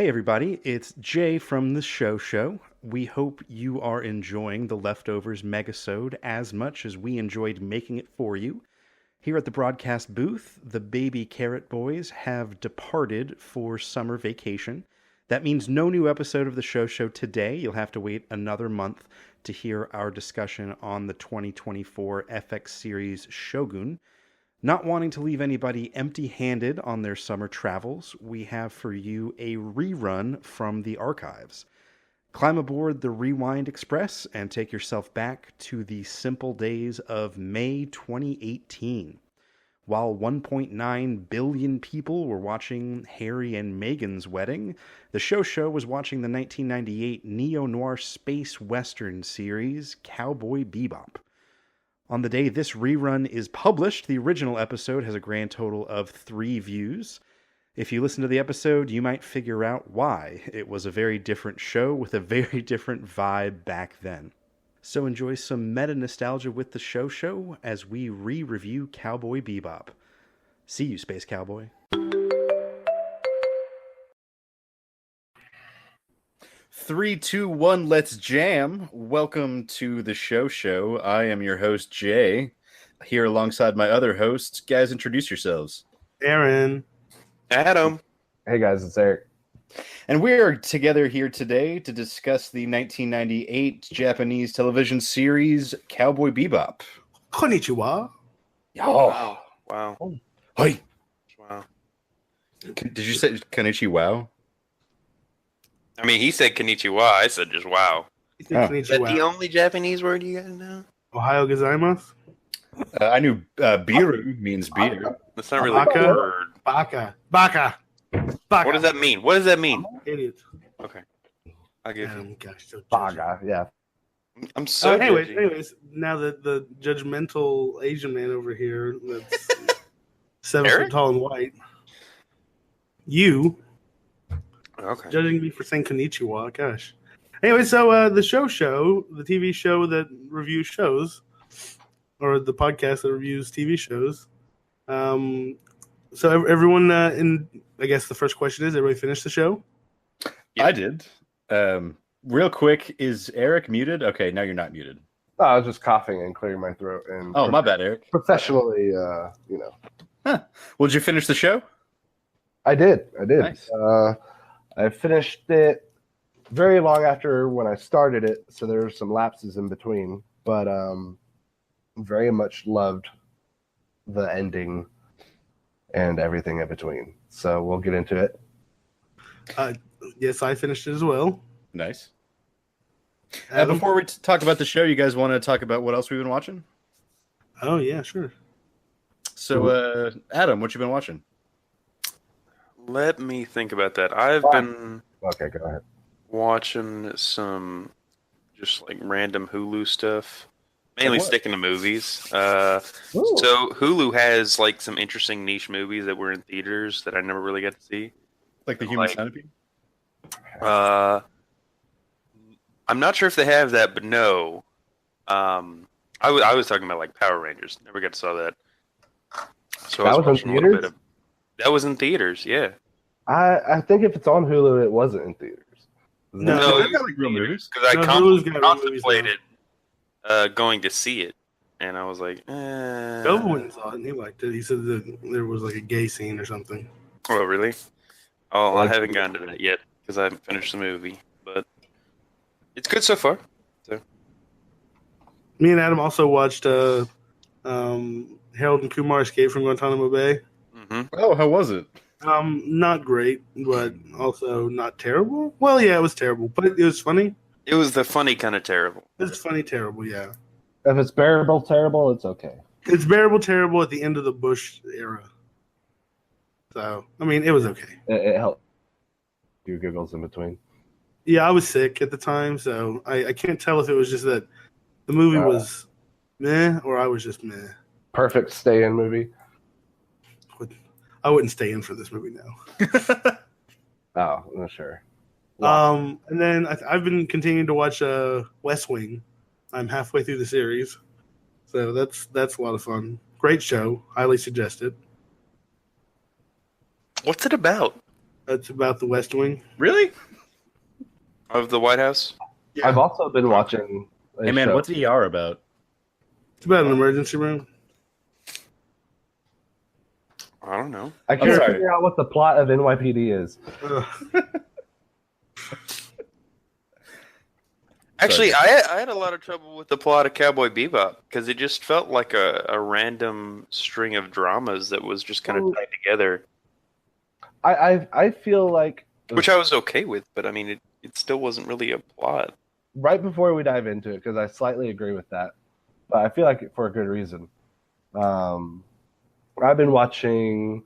Hey everybody, it's Jay from the Show. We hope you are enjoying the Leftovers megasode as much as we enjoyed making it for you. Here at the broadcast booth, the baby carrot boys have departed for summer vacation. That means no new episode of the Show today. You'll have to wait another month to hear our discussion on the 2024 FX series Shogun. Not wanting to leave anybody empty-handed on their summer travels, we have for you a rerun from the archives. Climb aboard the Rewind Express and take yourself back to the simple days of May 2018. While 1.9 billion people were watching Harry and Meghan's wedding, the Show was watching the 1998 neo-noir space western series Cowboy Bebop. On the day this rerun is published, the original episode has a grand total of 3 views. If you listen to the episode, you might figure out why. It was a very different show with a very different vibe back then. So enjoy some meta-nostalgia with the Show as we re-review Cowboy Bebop. See you, Space Cowboy. 3, 2, 1, let's jam. Welcome to the Show. I am your host, Jay, here alongside my other hosts. Guys, introduce yourselves. Aaron. Adam. Hey guys, it's Eric. And we are together here today to discuss the 1998 Japanese television series Cowboy Bebop. Konnichiwa. Oh. Wow. Hi. Wow. Did you say Konnichiwa? I mean, he said konnichiwa. I said just wow. You think Is that the konnichiwa? only Japanese word you guys know? Ohio gozaimasu? I knew biru means beer. That's not really Baka? a word. Baka. What does that mean? What does that mean? Idiot. Okay. I'll give you. Gosh, so judgy. Baga, yeah. I'm so judgy. anyways, now that the judgmental Asian man over here that's 7 Eric? foot tall and white, you Okay. judging me for saying konnichiwa, gosh. Anyway, so the show, the TV show that reviews shows, or the podcast that reviews TV shows. So everyone, I guess the first question is, everybody finished the show? Yeah. I did. Real quick, is Eric muted? Okay, now you're not muted. Oh, I was just coughing and clearing my throat. And Oh, my bad, Eric. professionally, Huh. Well, did you finish the show? I did. Nice. I finished it very long after when I started it, so there were some lapses in between. But very much loved the ending and everything in between. So we'll get into it. Yes, I finished it as well. Nice. Adam? Before we talk about the show, you guys want to talk about what else we've been watching? Oh, yeah, sure. So, Adam, what you been watching? Let me think about that. I've been Okay, go ahead. watching some just like random Hulu stuff. Mainly Like what? sticking to movies. Ooh. So Hulu has like some interesting niche movies that were in theaters that I never really got to see. Like the Human Like- Centipede? I'm not sure if they have that, but no. I was talking about like Power Rangers. Never got to saw that. So That I was in watching a little theaters? bit of. That was in theaters, yeah. I think if it's on Hulu, it wasn't in theaters. No, No, they it got was like real movies. because I No, Hulu's got real movies contemplated going to see it, and I was like, Dover went and saw it, and he liked it. He said that there was like a gay scene or something. Oh, really? Oh, I haven't gotten to that yet because I haven't finished the movie, but it's good so far. Me and Adam also watched Harold and Kumar Escape from Guantanamo Bay. Mm-hmm. Oh, how was it? Not great, but also not terrible. Well, yeah, it was terrible, but it was funny. It was the funny kind of terrible. It's funny, terrible, yeah. If it's bearable, terrible, it's okay. It's bearable, terrible at the end of the Bush era. So, I mean, it was okay. It helped. Do giggles in between. Yeah, I was sick at the time, so I can't tell if it was just that the movie was meh or I was just meh. Perfect stay-in movie. I wouldn't stay in for this movie now. Oh, no, sure. And then I've been continuing to watch West Wing. I'm halfway through the series, so that's a lot of fun. Great show, highly suggested. What's it about? That's about the West Wing. Really? Of the White House? Yeah. I've also been watching. Hey man, show. what's ER about? It's about an emergency room. I don't know. I can't sorry. figure out what the plot of NYPD is. Actually, I had a lot of trouble with the plot of Cowboy Bebop because it just felt like a random string of dramas that was just kind of tied together, I feel like which I was okay with, but I mean, it still wasn't really a plot. right before we dive into it, because I slightly agree with that, but I feel like for a good reason. I've been watching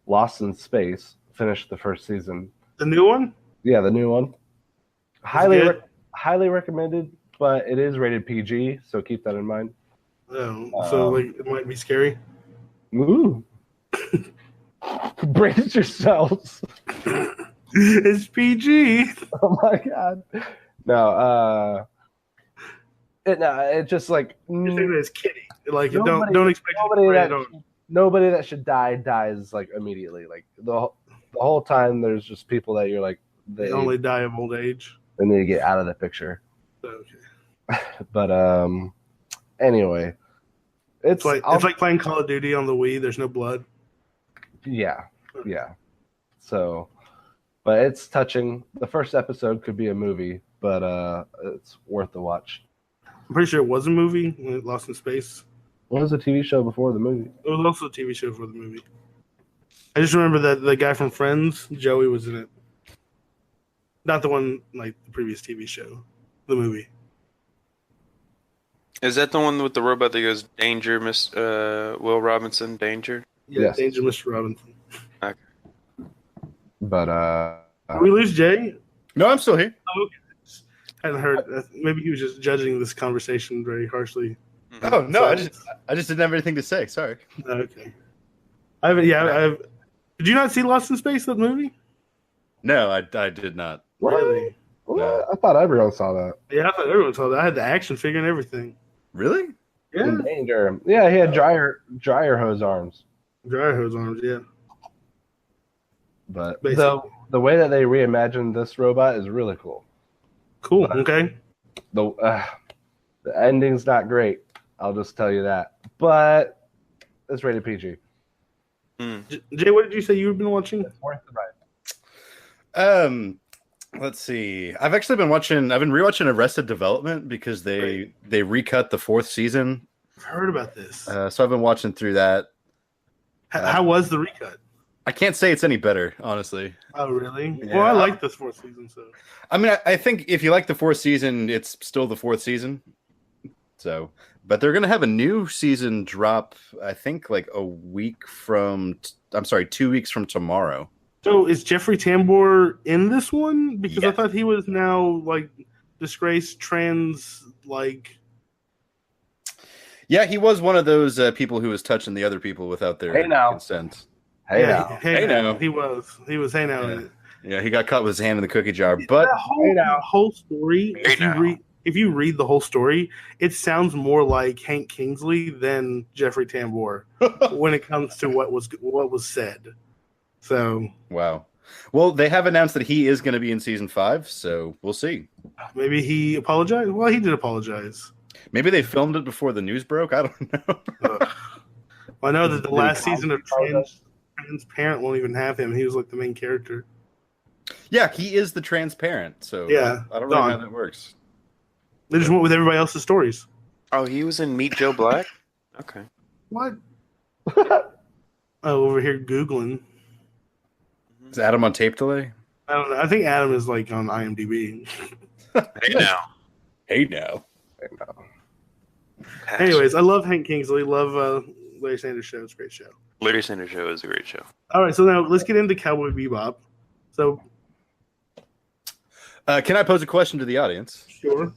Lost in Space. Finished the first season. The new one? Yeah, the new one. Highly recommended, but it is rated PG, so keep that in mind. Oh, so like it might be scary. Ooh. Brace yourselves. It's PG. Oh my god. No, it just like You're saying it's kitty. Like Nobody- don't expect nobody that should die dies like immediately. Like the whole time, there's just people that you're like they only die of old age. they need to get out of the picture. Okay. But anyway, It's like playing Call of Duty on the Wii. There's no blood. yeah. So, but it's touching. The first episode could be a movie, but it's worth the watch. I'm pretty sure it was a movie when it Lost in Space. What was the TV show before the movie? It was also a TV show for the movie. I just remember that the guy from Friends, Joey, was in it. Not the one like the previous TV show, the movie. Is that the one with the robot that goes, "Danger, Miss Will Robinson, danger"? Yeah, Yes. Danger, Mr. Robinson. Okay. But Did we lose Jay? No, I'm still here. Hadn't heard. Maybe he was just judging this conversation very harshly. Oh no, So- I just didn't have anything to say. Sorry. Okay. I haven't. Yeah, I've. Did you not see Lost in Space, that movie? No, I did not. Really? what? I thought everyone saw that. Yeah, I thought everyone saw that. I had the action figure and everything. Really? Yeah. In danger. Yeah, he had dryer hose arms. Dryer hose arms. Yeah. But Basically. the way that they reimagined this robot is really cool. Cool. Okay. The ending's not great. I'll just tell you that. But it's rated PG. Jay, what did you say you've been watching? It's worth the ride. Let's see. I've been rewatching Arrested Development because they recut the 4th season. I've heard about this. So I've been watching through that. How was the recut? I can't say it's any better, honestly. Oh, really? Yeah. Well, I like this 4th season, so. I mean, I think if you like the 4th season, it's still the 4th season. So, but they're going to have a new season drop, I think, like a week from, 2 weeks from tomorrow. So is Jeffrey Tambor in this one? Because I Yes. thought he was now like disgraced trans, like. Yeah, he was one of those people who was touching the other people without their Hey, now. consent. Hey yeah, now. Hey now. now. He was. Hey now. Yeah. Yeah, he got caught with his hand in the cookie jar. But That whole story, Hey now. if you read the whole story, it sounds more like Hank Kingsley than Jeffrey Tambor when it comes to what was said. So wow. Well, they have announced that he is going to be in season 5, so we'll see. maybe he apologized. Well, he did apologize. Maybe they filmed it before the news broke. I don't know. Well, I know that the Did last he season of Transparent won't even have him. He was like the main character. Yeah, he is the transparent. So Yeah, I don't know how Don. that works. They just went with everybody else's stories. Oh, he was in Meet Joe Black? Okay. What? Over here Googling. Is Adam on tape delay? I don't know. I think Adam is like on IMDb. Hey now. Hey now. Anyways, I love Hank Kingsley. Love Larry Sanders Show. It's a great show. Larry Sanders Show is a great show. All right, so now let's get into Cowboy Bebop. So, Can I pose a question to the audience? sure.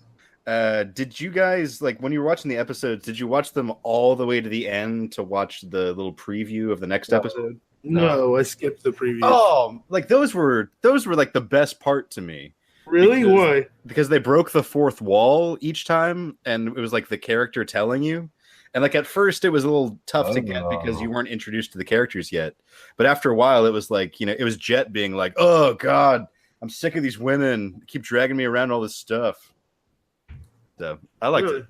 Did you guys, like, when you were watching the episodes, did you watch them all the way to the end to watch the little preview of the next No. episode? No, I skipped the preview. Oh, like those were like the best part to me. really? because- Why? Because they broke the fourth wall each time, and it was like the character telling you. And like at first it was a little tough to get because you weren't introduced to the characters yet. But after a while it was like, it was Jet being like, "Oh God, I'm sick of these women. They keep dragging me around all this stuff." So I liked it. It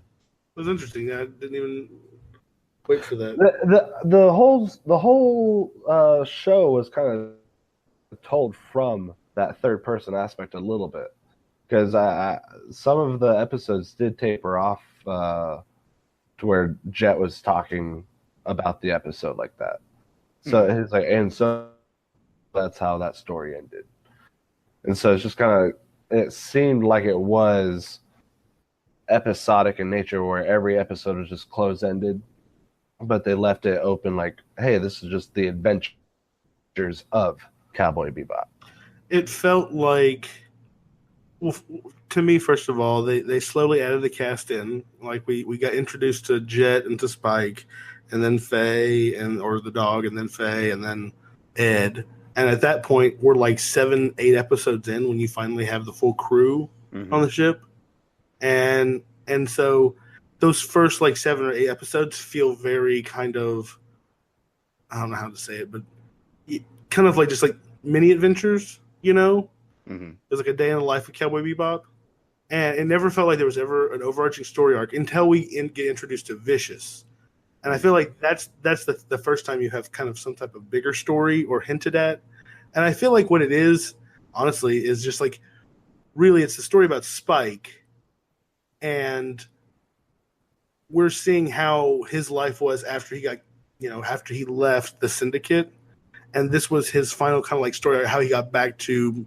was interesting. I didn't even wait for that. The whole show was kind of told from that third person aspect a little bit, because some of the episodes did taper off to where Jet was talking about the episode like that. So it's like, and so that's how that story ended. And so it's just kind of, it seemed like it was episodic in nature, where every episode was just close-ended, but they left it open like, hey, this is just the adventures of Cowboy Bebop. It felt like, well, to me, first of all, they slowly added the cast in. Like we got introduced to Jet and to Spike, and then Faye or the dog, and then Faye, and then Ed. And at that point, we're like 7-8 episodes in when you finally have the full crew on the ship. And so those first like 7 or 8 episodes feel very kind of, I don't know how to say it, but kind of like just like mini adventures, It was like a day in the life of Cowboy Bebop. And it never felt like there was ever an overarching story arc until we get introduced to Vicious. And I feel like that's the first time you have kind of some type of bigger story or hinted at. And I feel like what it is, honestly, is just like, really, it's the story about Spike. And we're seeing how his life was after he got, after he left the Syndicate. And this was his final kind of like story, how he got back to,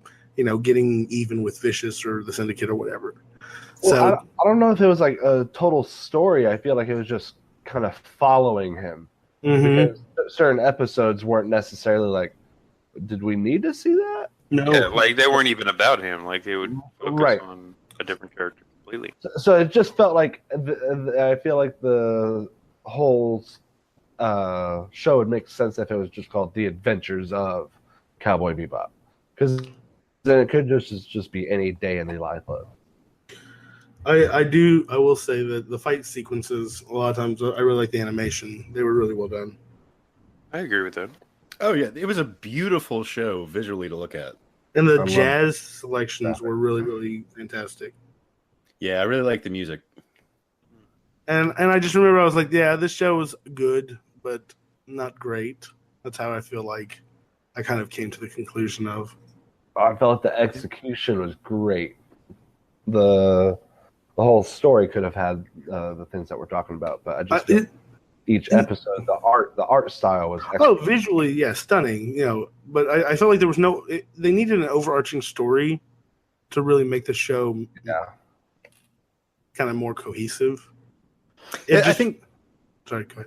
getting even with Vicious or the Syndicate or whatever. Well, So I don't know if it was like a total story. I feel like it was just kind of following him. Because certain episodes weren't necessarily like, did we need to see that? No. Yeah, like they weren't even about him. Like they would focus on a different character completely. So it just felt like, I feel like the whole show would make sense if it was just called The Adventures of Cowboy Bebop. Because then it could just be any day in the life of. I will say that the fight sequences, a lot of times, I really like the animation. They were really well done. I agree with that. Oh yeah, it was a beautiful show visually to look at. And the jazz selections were really, really fantastic. Yeah, I really like the music. And I just remember I was like, yeah, this show was good, but not great. That's how I feel like I kind of came to the conclusion of. I felt like the execution was great. The whole story could have had the things that we're talking about, but I just each episode, the art style was excellent. Visually, yeah, stunning, but I felt like there was they needed an overarching story to really make the show kind of more cohesive. I think. Sorry, go ahead.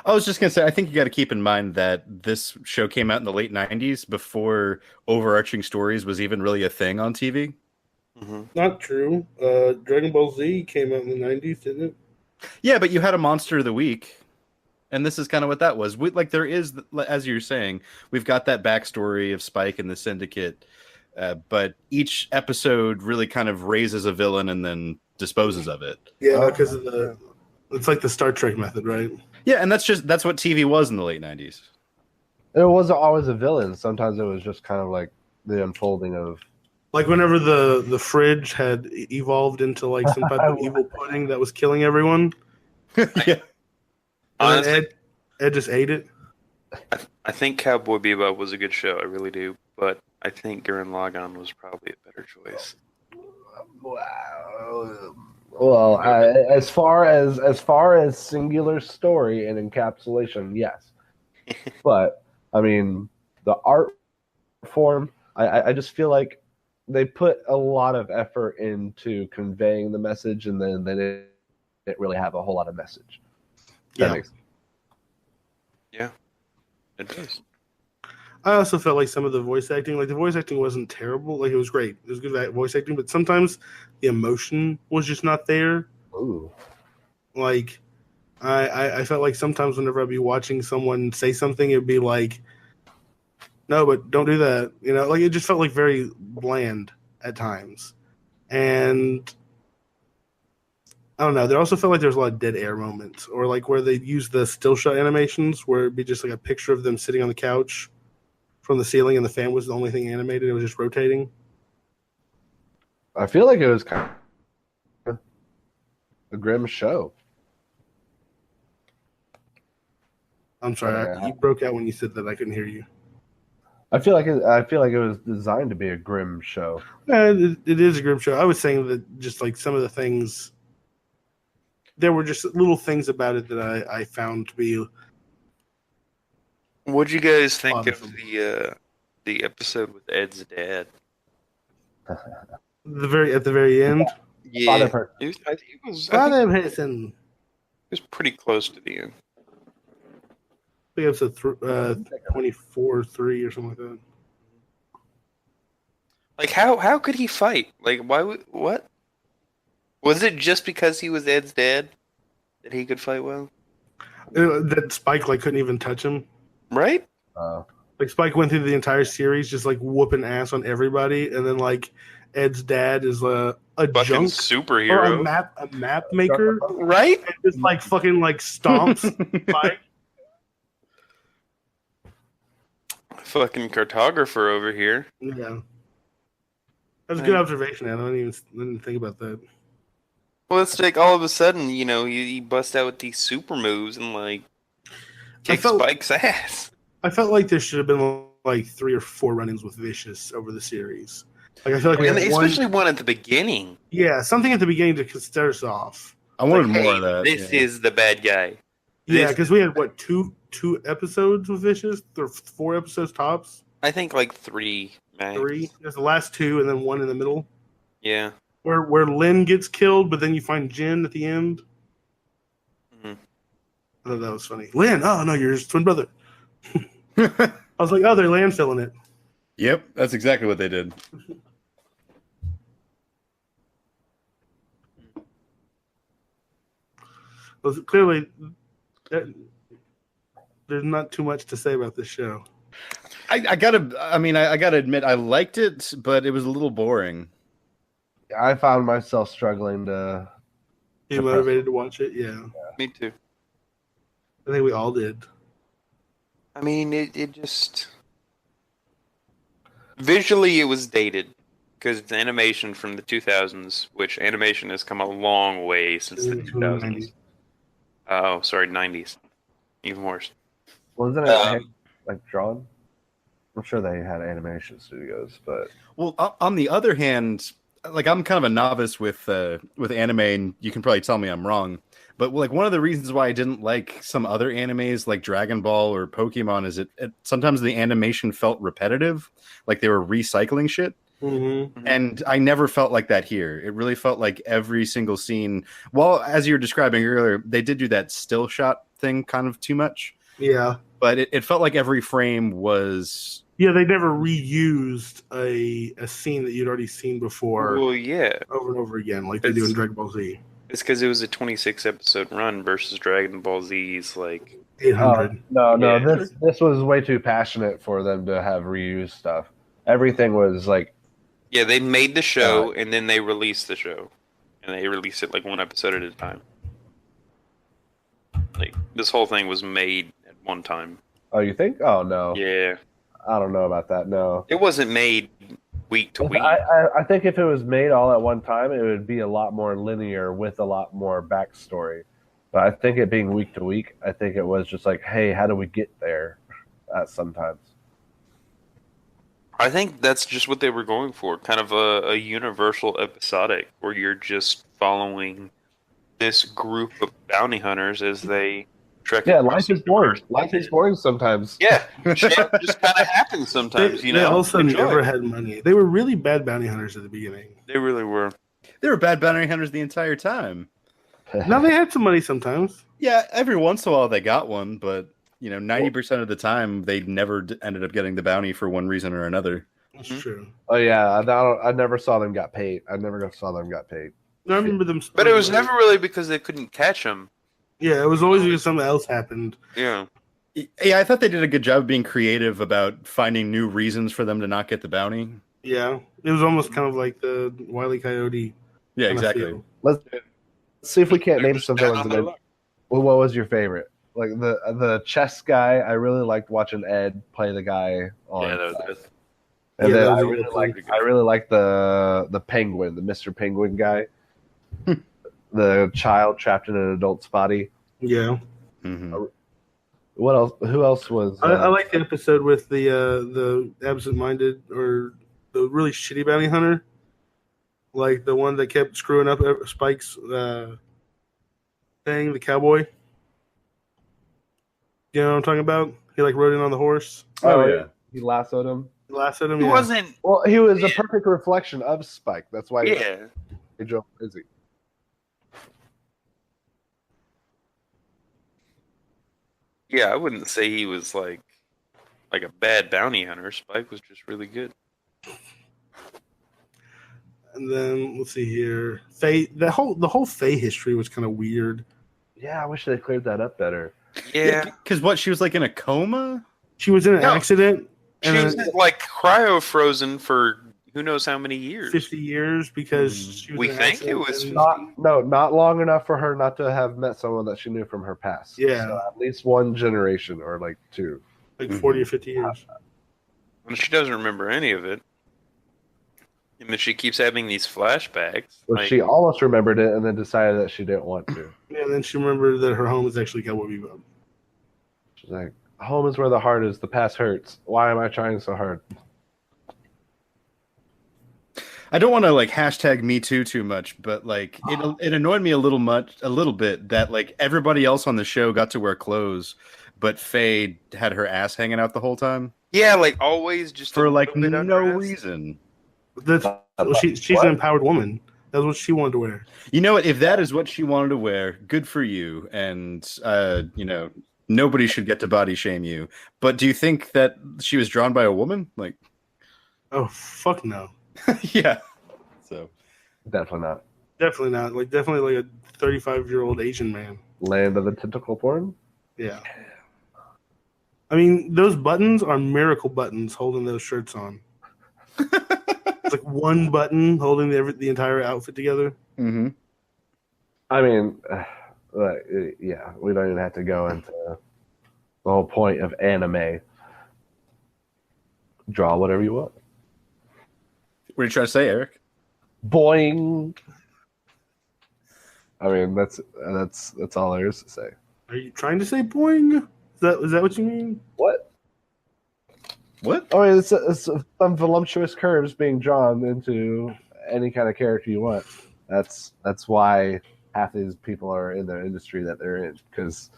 I was just going to say, I think you got to keep in mind that this show came out in the late 90s before overarching stories was even really a thing on TV. Not true. Dragon Ball Z came out in the 90s, didn't it? Yeah, but you had a Monster of the Week, and this is kind of what that was. There is, as you're saying, we've got that backstory of Spike and the Syndicate, but each episode really kind of raises a villain and then disposes of it. Yeah, because of it's like the Star Trek method, right? Yeah, and that's what TV was in the late 90s. It wasn't always a villain. Sometimes it was just kind of like the unfolding of... Like whenever the fridge had evolved into like some type of evil pudding that was killing everyone. Yeah. Honestly, Ed just ate it. I think Cowboy Bebop was a good show. I really do. But I think Gurren Lagann was probably a better choice. Wow. Well, as far as singular story and encapsulation, yes. But I mean, the art form, I just feel like they put a lot of effort into conveying the message, and then they didn't really have a whole lot of message. Yeah. Yeah, it does. I also felt like some of the voice acting wasn't terrible. Like it was great. It was good voice acting, but sometimes the emotion was just not there. Ooh. Like I felt like sometimes whenever I'd be watching someone say something, it'd be like, no, but don't do that. Like it just felt like very bland at times. And I don't know. There also felt like there's a lot of dead air moments, or like where they use the still shot animations, where it'd be just like a picture of them sitting on the couch from the ceiling, and the fan was the only thing animated. It was just rotating. I feel like it was kind of a grim show. I'm sorry, you broke out when you said that. I couldn't hear you. I feel like it was designed to be a grim show. It is a grim show. I was saying that just like some of the things, there were just little things about it that I found to be. What'd you guys think of Awesome. the episode with Ed's dad? At the very end. Yeah, Father person. I think it was pretty close to the end. I think episode 24, 3 or something like that. Like how could he fight? Like what? Was it just because he was Ed's dad that he could fight well? That Spike like couldn't even touch him. Right? Like Spike went through the entire series just like whooping ass on everybody, and then like Ed's dad is a Fucking junk or superhero. a map maker, Right? and just like fucking like stomps Spike. Fucking cartographer over here. Yeah, that's a good observation, Adam. I didn't think about that. Well, it's like all of a sudden, he busts out with these super moves and like kicks Spike's ass. I felt like there should have been like 3 or 4 run-ins with Vicious over the series. Like I feel like we had especially one at the beginning. Yeah, something at the beginning to start us off. I wanted Like, more hey, of that. This is the bad guy. Yeah, because we had what two episodes with Vicious, or 4 episodes tops. I think like 3, max. 3. There's the last 2, and then 1 in the middle, Yeah. where Lynn gets killed, but then you find Jin at the end. Mhm. I thought that was funny. Lynn, oh no, you're his twin brother. I was like, oh, they're landfilling it. Yep, that's exactly what they did. Well, clearly, there's not too much to say about this show. I gotta admit, I liked it, but it was a little boring. I found myself struggling to. Be motivated to watch it, yeah. Me too. I think we all did. I mean, it just visually it was dated because it's animation from the 2000s, which animation has come a long way since the 2000s. Oh, sorry, 90s. Even worse. Wasn't it like drawn? I'm sure they had animation studios, but Well, on the other hand, like I'm kind of a novice with anime, and you can probably tell me I'm wrong. But like one of the reasons why I didn't like some other animes like Dragon Ball or Pokemon is it sometimes the animation felt repetitive, like they were recycling shit. Mm-hmm. And I never felt like that here. It really felt like every single scene. Well, as you were describing earlier, they did do that still shot thing kind of too much. Yeah. But it felt like every frame was. Yeah, they never reused a scene that you'd already seen before Well, yeah. over and over again, like they do in Dragon Ball Z. It's because it was a 26 episode run versus Dragon Ball Z's like 800. no, Yeah. this was way too passionate for them to have reused stuff. Everything was like, yeah, they made the show and then they released the show, and they released it like one episode at a time. Like this whole thing was made at one time. oh, you think? Oh no, Yeah, I don't know about that. No, it wasn't made week to week. I think if it was made all at one time, it would be a lot more linear with a lot more backstory. But I think it being week to week, I think it was just like, hey, how do we get there? Sometimes. I think that's just what they were going for, kind of a universal episodic, where you're just following this group of bounty hunters as they trek. Yeah, across life is the boring. universe. Life is boring sometimes. Yeah, shit just kind of happens sometimes, They also Enjoy. never had money. They were really bad bounty hunters at the beginning. They really were. They were bad bounty hunters the entire time. Now they had some money sometimes. Yeah, every once in a while they got one, but 90% of the time they never ended up getting the bounty for one reason or another. That's Mhm. true. Oh yeah, I never saw them got paid. I never saw them got paid. I remember them. But it was never really because they couldn't catch him. Yeah, it was always because something else happened. Yeah. Yeah, I thought they did a good job of being creative about finding new reasons for them to not get the bounty. Yeah, it was almost kind of like the Wile E. Coyote. Yeah, kind of exactly. feel. Let's see if we can't name some villains. Again. Well, what was your favorite? Like the chess guy, I really liked watching Ed play the guy on. Yeah, that was good. And Yeah, then that I was really liked the penguin, the Mr. Penguin guy, the child trapped in an adult's body. Yeah. Mm-hmm. What else? Who else was? I like the episode with the absent-minded or the really shitty bounty hunter, like the one that kept screwing up Spike's thing, the cowboy. You know what I'm talking about? He like rode in on the horse. Oh yeah, he lassoed him. Lassoed him. He Yeah. wasn't. Well, he was a perfect reflection of Spike. That's why. Yeah. He drove crazy. Yeah, I wouldn't say he was like a bad bounty hunter. Spike was just really good. And then let's see here, Faye. The whole Faye history was kind of weird. Yeah, I wish they cleared that up better. Yeah. Because what, she was like in a coma? She was in an No. accident. She And was then like cryo frozen for who knows how many years. 50 years because she was We in an think accident it was and- Not long enough for her not to have met someone that she knew from her past. Yeah. So at least one generation or like two. like 40 or 50 years. And she doesn't remember any of it. And then she keeps having these flashbacks. But like, she almost remembered it and then decided that she didn't want to. Yeah, and then she remembered that her home is actually Cowboy Bebop. She's like, home is where the heart is. The past hurts. Why am I trying so hard? I don't want to like hashtag me too much, but like it annoyed me a little bit that like everybody else on the show got to wear clothes, but Faye had her ass hanging out the whole time yeah, like always just for a like little bit no undressed. reason. That's, well, she's an empowered woman. That's what she wanted to wear. You know what? If that is what she wanted to wear, good for you. And you know, nobody should get to body shame you. But do you think that she was drawn by a woman? Like, Oh, fuck no. yeah. So Definitely not. Definitely not. Like, definitely like a 35-year-old Asian man. Land of the tentacle porn? Yeah. I mean, those buttons are miracle buttons holding those shirts on. It's like one button holding the entire outfit together. mm-hmm. I mean, yeah, we don't even have to go into the whole point of anime. Draw whatever you want. What are you trying to say, Eric? Boing. I mean, that's all there is to say. Are you trying to say boing? Is that what you mean? What? What? I mean, it's some voluptuous curves being drawn into any kind of character you want. That's why half these people are in the industry that they're in, because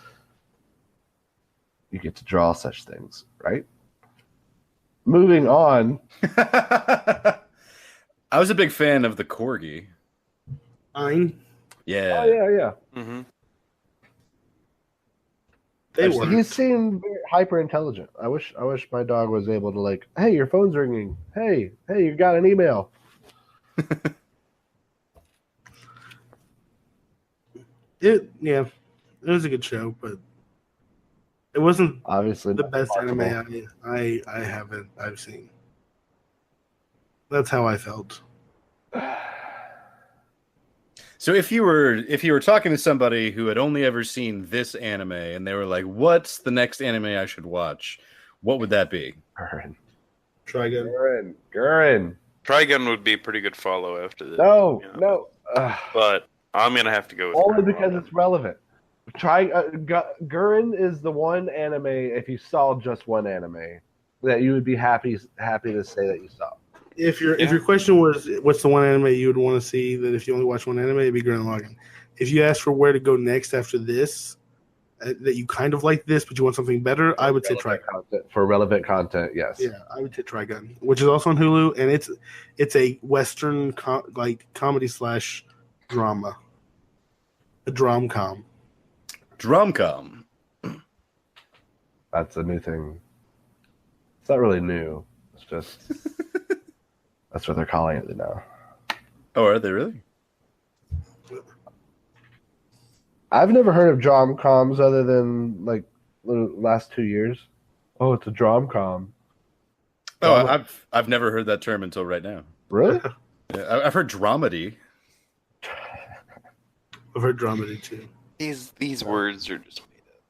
you get to draw such things, right? Moving on. I was a big fan of the corgi. Fine. Yeah. Oh yeah. Mm-hmm. They were. He seemed very hyper intelligent. I wish my dog was able to like, hey, your phone's ringing. Hey, you got an email. It was a good show, but it wasn't Obviously, the not best possible. anime I've seen. That's how I felt. So if you were talking to somebody who had only ever seen this anime and they were like, "What's the next anime I should watch?" What would that be? Gurren. Trigun. Trigun would be a pretty good follow after this. No. Ugh. But I'm gonna have to go with Only Gurren because Lagann. it's relevant. Gurren is the one anime, if you saw just one anime, that you would be happy to say that you saw. If your question was what's the one anime you would want to see, that if you only watch one anime, it'd be Gurren Lagann. If you asked for where to go next after this, that you kind of like this but you want something better, I would say Trigun. For relevant content, yes. Yeah, I would say Trigun, which is also on Hulu, and it's a Western comedy / drama, a drom-com. Drumcom. That's a new thing. It's not really new. It's just that's what they're calling it now. Oh, are they really? I've never heard of drom-coms other than like the last 2 years. Oh, it's a drom-com. Oh, I've never heard that term until right now. Really? Yeah, I've heard dramedy. I've heard dramedy too. These words are just made up.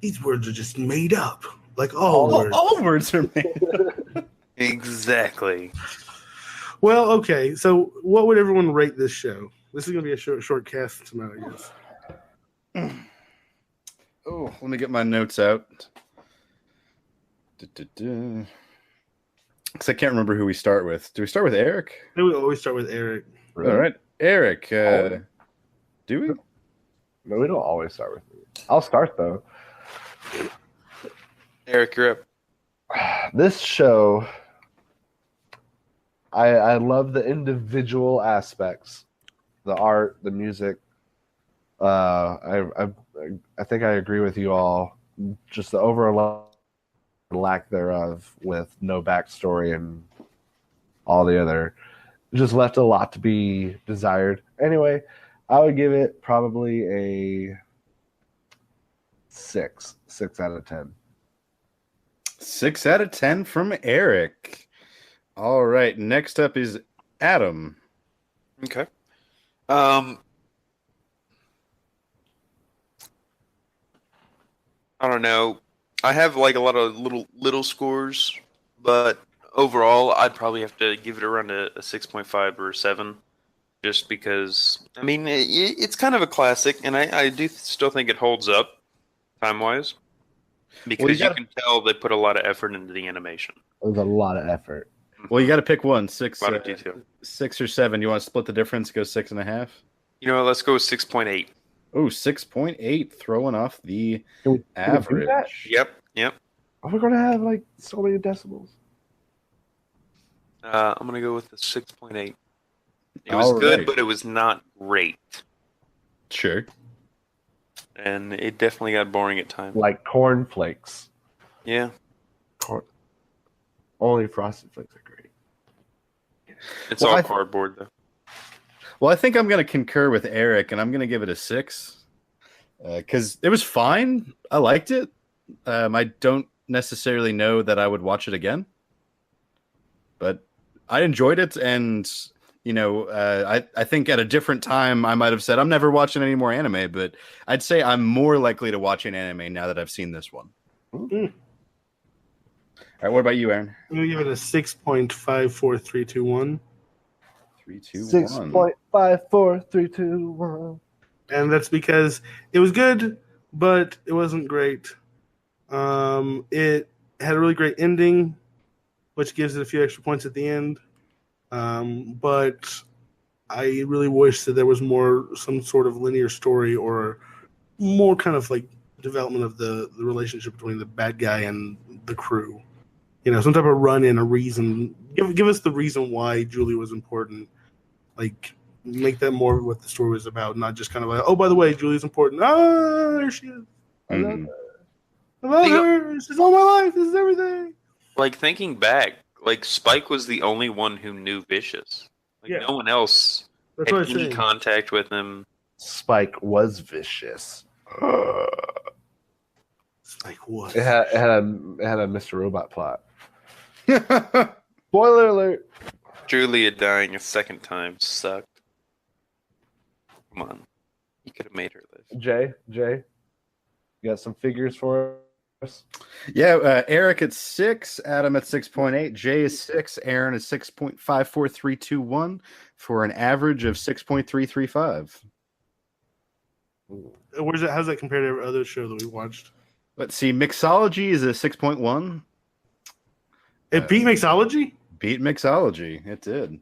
These words are just made up, like all words. All words are made. Exactly. Well, okay. So, what would everyone rate this show? This is going to be a short cast tonight, I guess. Oh, let me get my notes out. Because I can't remember who we start with. Do we start with Eric? I think we always start with Eric. All right, Eric. Do we? No, we don't always start with me. I'll start though. Eric, you're up. This show, I love the individual aspects, the art, the music. I think I agree with you all. Just the overall lack thereof, with no backstory and all the other, just left a lot to be desired. Anyway, I would give it probably a 6 out of 10. 6 out of 10 from Eric. All right, next up is Adam. Okay. I don't know. I have like a lot of little scores, but overall, I'd probably have to give it around a 6.5 or a 7, just because. I mean, it's kind of a classic, and I do still think it holds up time-wise, because you can tell they put a lot of effort into the animation. It was a lot of effort. Well, you got to pick one. 6, A lot of detail. 6 or 7. You want to split the difference? Go 6.5. You know what? Let's go with 6.8. Oh, 6.8, throwing off the Can we do average. that? Yep. Are we going to have like so many decibels? I'm gonna go with the 6.8. It was All good, right. but it was not great, Sure. and it definitely got boring at times. Like cornflakes. Yeah, Only Frosted Flakes are great. it's Well, all I- cardboard though. Well, I think I'm going to concur with Eric, and I'm going to give it a 6. Because it was fine. I liked it. I don't necessarily know that I would watch it again. But I enjoyed it, and, you know, I think at a different time I might have said, I'm never watching any more anime, but I'd say I'm more likely to watch an anime now that I've seen this one. Mm. All right, what about you, Aaron? I'm going to give it a 6.54321. 3, 2, 1. 6.54321. And that's because it was good, but it wasn't great. It had a really great ending, which gives it a few extra points at the end. But I really wish that there was some sort of linear story or more kind of like development of the relationship between the bad guy and the crew. You know, some type of run-in, a reason. Give us the reason why Julie was important. Like, make that more of what the story was about, not just kind of like, oh, by the way, Julie's important. Ah, there she is. I love Mhm. her. I love her. She's all my life. This is everything. Like thinking back, like Spike was the only one who knew Vicious. Like Yeah. no one else That's had what I'm any saying. contact with him. Spike was vicious. Like what? It had a Mr. Robot plot. Spoiler alert. Julia dying a second time sucked. Come on, you could have made her live. Jay, you got some figures for us? Yeah, Eric at 6, Adam at 6.8, Jay is 6, Aaron is 6.54321 for an average of 6.335. Where's it? How's that compare to every other show that we watched? Let's see, Mixology is a 6.1. It beat Mixology? Beat Mixology. It did.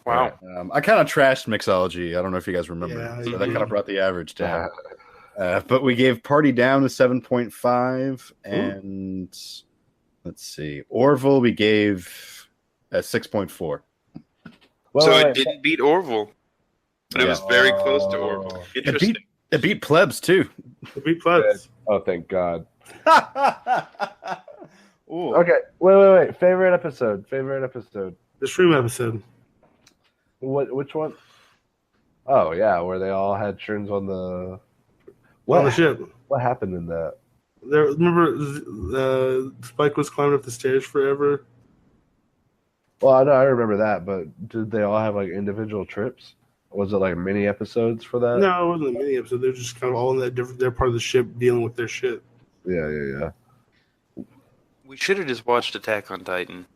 Wow. I kind of trashed Mixology. I don't know if you guys remember. Yeah, so you that did. kind of brought the average down. But we gave Party Down a 7.5. And let's see. Orville we gave a 6.4. Well, So wait, it didn't beat Orville, but it was very close to Orville. Interesting. It beat Plebs, too. It beat Plebs. Oh, thank God. Ooh. Okay, wait. Favorite episode. The stream episode. Which one? Oh yeah, where they all had turns on the. On the ship. What happened in that? There, remember, Spike was climbing up the stairs forever. Well, I know I remember that, but did they all have like individual trips? Was it like mini episodes for that? No, it wasn't a mini episode. They're just kind of all in that different. They're part of the ship dealing with their shit. Yeah. We should have just watched Attack on Titan.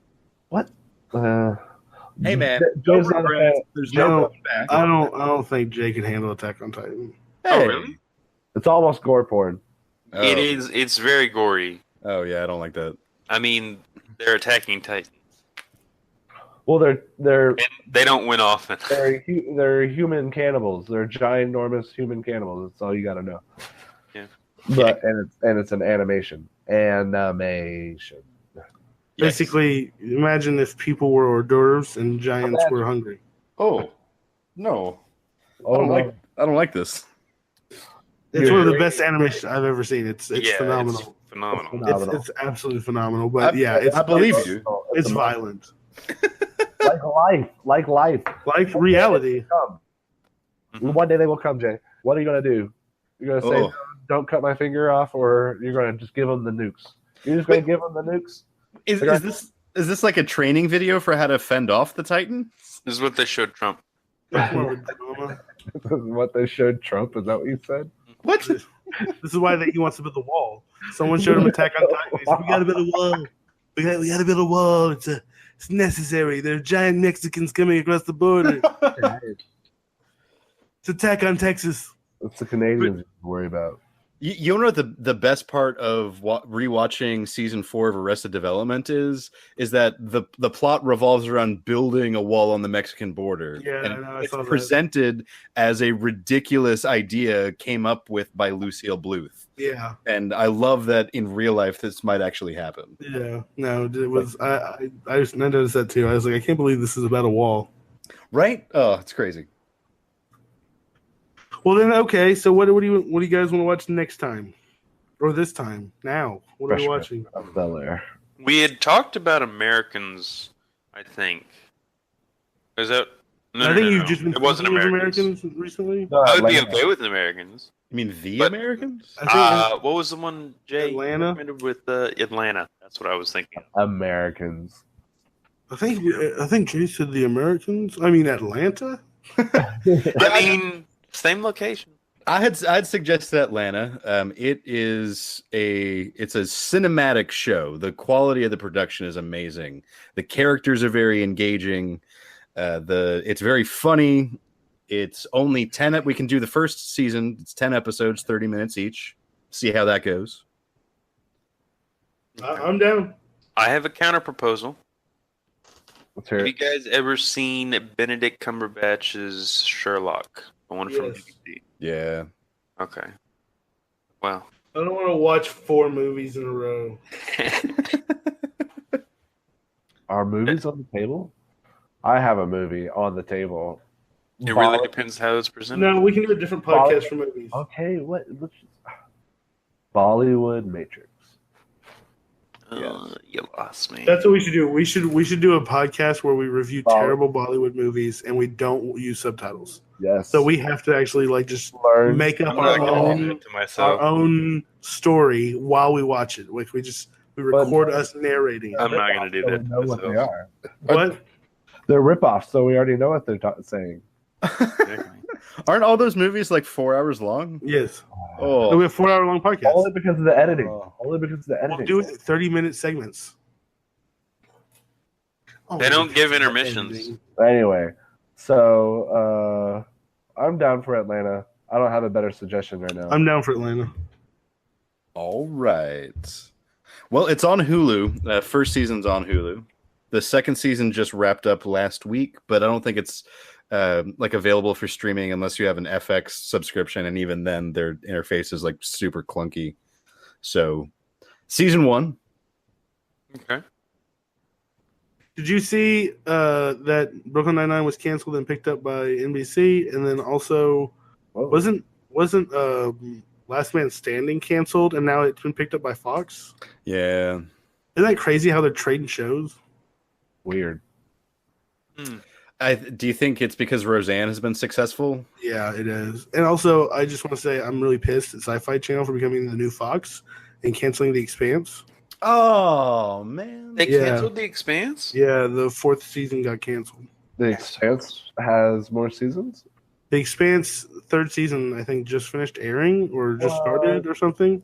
What? Hey man, Joe's not a fan. there's No, no going back. I don't think Jay can handle Attack on Titan. Hey. Oh, really? It's almost gore porn. Oh. It is. It's very gory. Oh yeah, I don't like that. I mean, they're attacking Titans. Well, they're And they don't win often. they're human cannibals. They're giant, enormous human cannibals. That's all you got to know. Yeah. But and it's an animation. Basically, imagine if people were hors d'oeuvres and giants were hungry. Oh no, Oh, no. I don't like this. It's one of the best animations I've ever seen. It's phenomenal. It's phenomenal. Phenomenal. It's absolutely phenomenal. But I believe you. It's violent, like life. like reality. Come. One day they will come, Jay. What are you going to do? You're going to say, Oh. don't cut my finger off, or you're going to just give them the nukes? You're just going to give them the nukes? Is this like a training video for how to fend off the Titan? This is what they showed Trump. That's more of a drama. This is what they showed Trump. Is that what you said? What? This is why he wants to build the wall. Someone showed him Attack on Titan. He said, we got to build a wall. We got to build a wall. It's necessary. There are giant Mexicans coming across the border. It's Attack on Texas. It's the Canadians you worry about. You know what the best part of rewatching season 4 of Arrested Development is that the plot revolves around building a wall on the Mexican border. Yeah, and I know, I it's saw that. presented as a ridiculous idea came up with by Lucille Bluth. Yeah. And I love that in real life this might actually happen. Yeah. No, it was. I noticed that too. I was like, I can't believe this is about a wall. Right? Oh, it's crazy. Well then, okay. So what do you guys want to watch next time, or this time now? What are we watching? Of Bel Air. We had talked about Americans, I think. Is that? No, I think no, you've no. just been It wasn't thinking of Americans. recently. No, I would be Atlanta. okay with Americans. You mean the But- Americans? I think What was the one Jay Atlanta? recommended with Atlanta? That's what I was thinking. Americans. I think Jay said the Americans. I mean Atlanta. I mean, same location. I'd suggest Atlanta. It's a cinematic show. The quality of the production is amazing. The characters are very engaging. It's very funny. It's only 10. We can do the first season. It's 10 episodes, 30 minutes each. See how that goes. I'm down. I have a counter proposal. Let's hear Have you it. guys ever seen Benedict Cumberbatch's Sherlock? The one from Yes. BBC? Yeah. Okay. Well, I don't want to watch 4 movies in a row. Are movies on the table? I have a movie on the table. it really depends how it's presented. No, we can do a different podcast for movies. Okay, what? Bollywood Matrix. You lost me. That's what we should do. We should do a podcast where we review Bollywood. terrible Bollywood movies and we don't use subtitles. Yes. So we have to actually like just learn. make up I'm our not going to do own it to myself. story while we watch it. Like we record us narrating. I'm not going to do So we that. to know what they myself. are. What? They're ripoffs, so we already know what they're saying. Exactly. Aren't all those movies like 4 hours long? Yes. Oh, So we have 4-hour long podcasts. Only because of the editing. Oh. Only because of the editing. We'll do it in 30-minute segments. Oh, They don't give editing. intermissions. Anyway, so I'm down for Atlanta. I don't have a better suggestion right now. I'm down for Atlanta. all right. Well, it's on Hulu. First season's on Hulu. The second season just wrapped up last week, but I don't think it's like available for streaming unless you have an FX subscription, and even then, their interface is like super clunky. So, season 1. Okay. Did you see that Brooklyn Nine-Nine was canceled and picked up by NBC, and then also Whoa. wasn't Last Man Standing canceled and now it's been picked up by Fox? Yeah. Isn't that crazy how they're trading shows? Weird. Do you think it's because Roseanne has been successful? Yeah, it is. And also, I just want to say I'm really pissed at Sci-Fi Channel for becoming the new Fox and canceling The Expanse. Oh man. They Yeah. canceled The Expanse? Yeah, the 4th season got canceled. The Expanse has more seasons. The Expanse third season, I think, just finished airing or just started or something.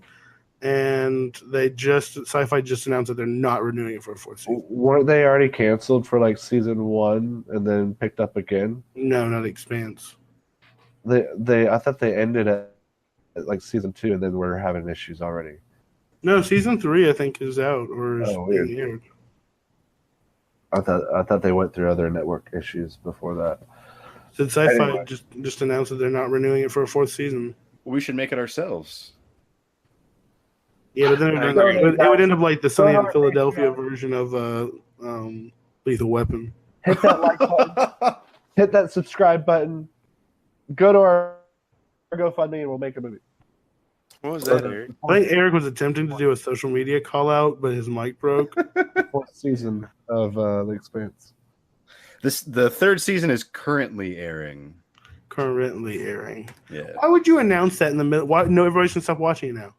And Sci-Fi just announced that they're not renewing it for a fourth season. Weren't they already canceled for like season 1 and then picked up again? No, not Expanse. I thought they ended at like season 2 and then we're having issues already. No, season 3 I think is out or is weird. being aired. I thought they went through other network issues before that. So Sci-Fi Anyway. just announced that they're not renewing it for a fourth season. We should make it ourselves. Yeah, but then it would end up like the Sunny in Philadelphia version of Lethal Weapon. Hit that like button. Hit that subscribe button. Go to our GoFundMe and we'll make a movie. What was that, Eric? I think Eric was attempting to do a social media call out, but his mic broke. Fourth season of The Expanse. The third season is currently airing. Currently airing. Yeah. Why would you announce that in the middle? Why? No, everybody should stop watching it now.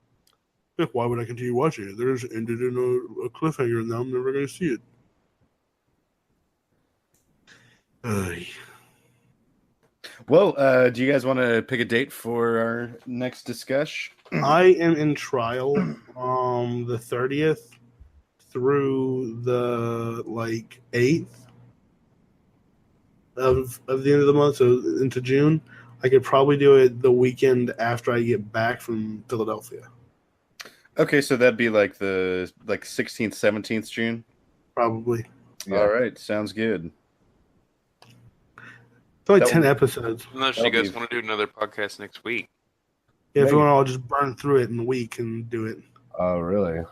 Like, why would I continue watching it? There's ended in a cliffhanger, and now I'm never going to see it. Well, do you guys want to pick a date for our next discussion? I am in trial the 30th through the 8th of the end of the month, so into June. I could probably do it the weekend after I get back from Philadelphia. Okay, so that'd be like the 16th, 17th June. Probably. Yeah. All right, sounds good. It's only That 10 would- episodes. Unless you guys want to do another podcast next week. Yeah, if Maybe. you want, I'll just burn through it in a week and do it. Oh, really?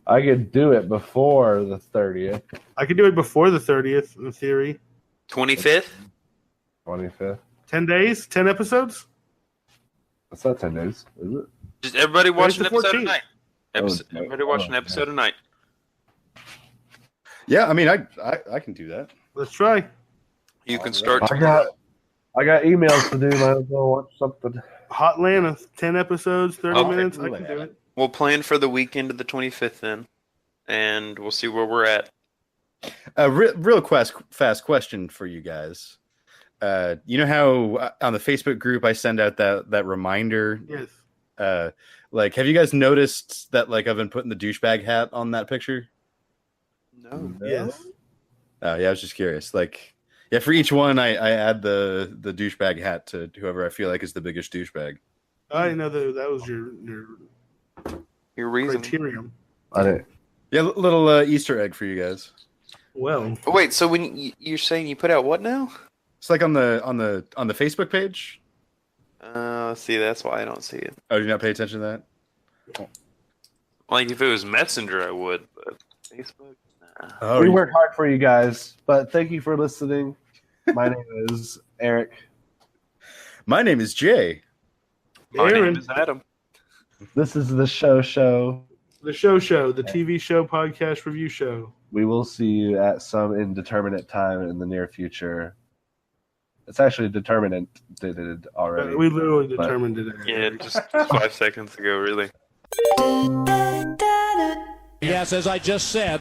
I could do it before the 30th, I could do it before the 30th, in theory. 25th? 25th. 10 days? 10 episodes? That's not 10 days, is it? Just everybody watch the an episode 14th. a night. Everybody watch an episode a night. Yeah, I mean, I can do that. Let's try. You can start I tomorrow. got emails to do. Might as well watch something. Hot Atlanta, 10 episodes, 30 Okay, minutes. I cool, can yeah. do it. We'll plan for the weekend of the 25th then, and we'll see where we're at. Real fast question for you guys. You know how on the Facebook group I send out that reminder? Yes. Have you guys noticed that I've been putting the douchebag hat on that picture? No. Yes. Oh yeah, I was just curious. For each one I add the douchebag hat to whoever I feel like is the biggest douchebag. I didn't know that was your Your reason. criterion. I didn't. Yeah, little Easter egg for you guys. Well, Oh, wait, so when you're saying you put out what now? It's on the Facebook page. See, that's why I don't see it. Oh, do you not pay attention to that? Like, if it was Messenger, I would, but Facebook? Nah. Oh, We work hard for you guys, but thank you for listening. My name is Eric. My name is Jay. My Aaron. name is Adam. This is the show. the show, the TV show podcast review show. We will see you at some indeterminate time in the near future. It's actually determinate already. We literally But- determined it. Yeah, just 5 seconds ago, really. Yes, as I just said.